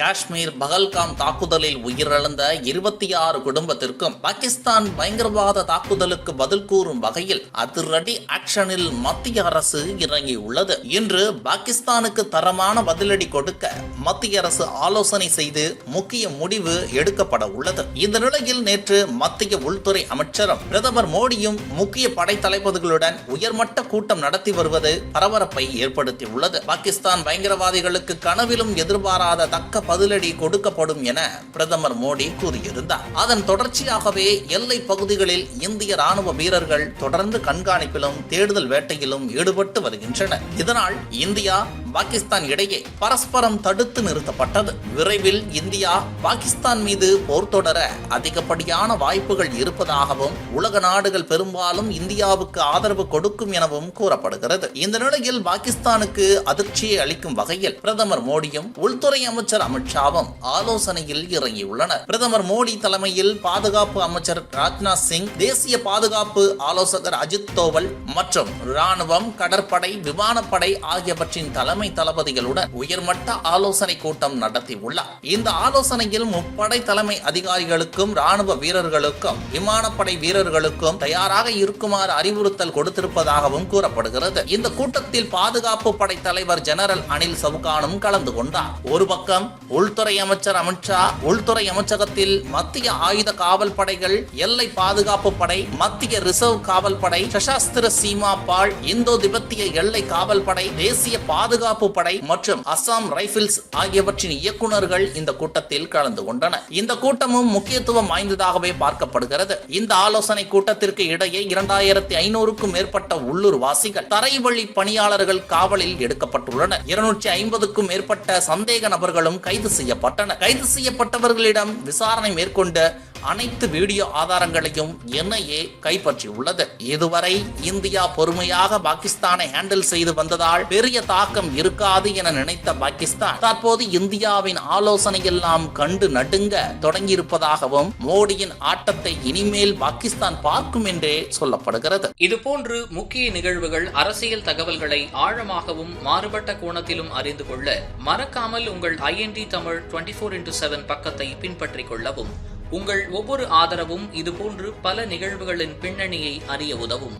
காஷ்மீர் பகல்காம் தாக்குதலில் உயிரிழந்த 26 குடும்பத்திற்கும் பாகிஸ்தான் பயங்கரவாத தாக்குதலுக்கு பதில் கூறும் வகையில் அதிரடி ஆக்ஷனில் மத்திய அரசு இறங்கியுள்ளது. இன்று பாகிஸ்தானுக்கு தரமான பதிலடி கொடுக்க மத்திய அரசு ஆலோசனை செய்து முக்கிய முடிவு எடுக்கப்பட உள்ளது. இந்த நிலையில் நேற்று மத்திய உள்துறை அமைச்சரும் பிரதமர் மோடியும் முக்கிய படைத்தளபதிகளுடன் உயர்மட்ட கூட்டம் நடத்தி வருவது பரபரப்பை ஏற்படுத்தியுள்ளது. பாகிஸ்தான் பயங்கரவாதிகளுக்கு கனவிலும் எதிர்பாராத தக்க பதிலடி கொடுக்கப்படும் என பிரதமர் மோடி கூறியிருந்தார். அதன் தொடர்ச்சியாகவே எல்லை பகுதிகளில் இந்திய ராணுவ வீரர்கள் தொடர்ந்து கண்காணிப்பிலும் தேடுதல் வேட்டையிலும் ஈடுபட்டு வருகின்றனர். இதனால் இந்தியா பாகிஸ்தான் இடையே பரஸ்பரம் தடுத்து நிறுத்தப்பட்டது. விரைவில் இந்தியா பாகிஸ்தான் மீது போர் தொடர அதிகப்படியான வாய்ப்புகள் இருப்பதாகவும் உலக நாடுகள் பெரும்பாலும் இந்தியாவுக்கு ஆதரவு கொடுக்கும் எனவும் கூறப்படுகிறது. இந்த நிலையில் பாகிஸ்தானுக்கு அதிர்ச்சியை அளிக்கும் வகையில் பிரதமர் மோடியும் உள்துறை அமைச்சர் அமித்ஷாவும் ஆலோசனையில் இறங்கியுள்ளனர். பிரதமர் மோடி தலைமையில் பாதுகாப்பு அமைச்சர் ராஜ்நாத் சிங், தேசிய பாதுகாப்பு ஆலோசகர் அஜித் தோவல் மற்றும் ராணுவம், கடற்படை, விமானப்படை ஆகியவற்றின் தலைமை தளபதிகளுடன் உயர்மட்ட ஆலோசனை கூட்டம் நடத்தியுள்ளார். இந்த ஆலோசனையில் முப்படை தலைமை அதிகாரிகளுக்கும் ராணுவ வீரர்களுக்கும் விமானப்படை வீரர்களுக்கும் தயாராக இருக்குமாறு அறிவுறுத்தல் கொடுத்திருப்பதாகவும் கூறப்படுகிறது. இந்த கூட்டத்தில் பாதுகாப்பு படை தலைவர் ஜெனரல் அனில் சவுகானும் கலந்து கொண்டார். ஒரு பக்கம் உள்துறை அமைச்சர் அமித்ஷா, உள்துறை அமைச்சகத்தில் மத்திய ஆயுத காவல் படைகள், எல்லை பாதுகாப்பு படை, மத்திய ரிசர்வ் காவல் படை, சசாஸ்திர சீமா பால், இந்தோ திபெத்திய எல்லை காவல் படை, தேசிய பாதுகாப்பு படை மற்றும் அசாம் ரைபிள்ஸ் ஆகியவற்றின் இயக்குநர்கள் இந்த கூட்டத்தில் கலந்து கொண்டனர். இந்த கூட்டமும் முக்கியத்துவம் வாய்ந்ததாகவே பார்க்கப்படுகிறது. இந்த ஆலோசனை கூட்டத்திற்கு இடையே 2500க்கும் மேற்பட்ட உள்ளூர் வாசிகள், தரைவழி பணியாளர்கள் காவலில் எடுக்கப்பட்டுள்ளனர். 250க்கும் மேற்பட்ட சந்தேக நபர்களும் கைது செய்யப்பட்டனர். கைது செய்யப்பட்டவர்களிடம் விசாரணை மேற்கொண்டு அனைத்து வீடியோ ஆதாரங்களையும் NIA கைப்பற்றியுள்ளது. இதுவரை இந்தியா பொறுமையாக பாகிஸ்தானை ஹேண்டில் செய்து வந்ததால் பெரிய தாக்கம் இருக்காது என நினைத்த பாகிஸ்தான் தற்போது இந்தியாவின் ஆலோசனை எல்லாம் கண்டு நடுங்க தொடங்கியிருப்பதாகவும் மோடியின் ஆட்டத்தை இனிமேல் பாகிஸ்தான் பார்க்கும் என்றே சொல்லப்படுகிறது. இதுபோன்று முக்கிய நிகழ்வுகள், அரசியல் தகவல்களை ஆழமாகவும் மாறுபட்ட கோணத்திலும் அறிந்து கொள்ள மறக்காமல் உங்கள் IND தமிழ் 24x7 பக்கத்தை பின்பற்றிக் கொள்ளவும். உங்கள் ஒவ்வொரு ஆதரவும் இதுபோன்று பல நிகழ்வுகளின் பின்னணியை அறிய உதவும்.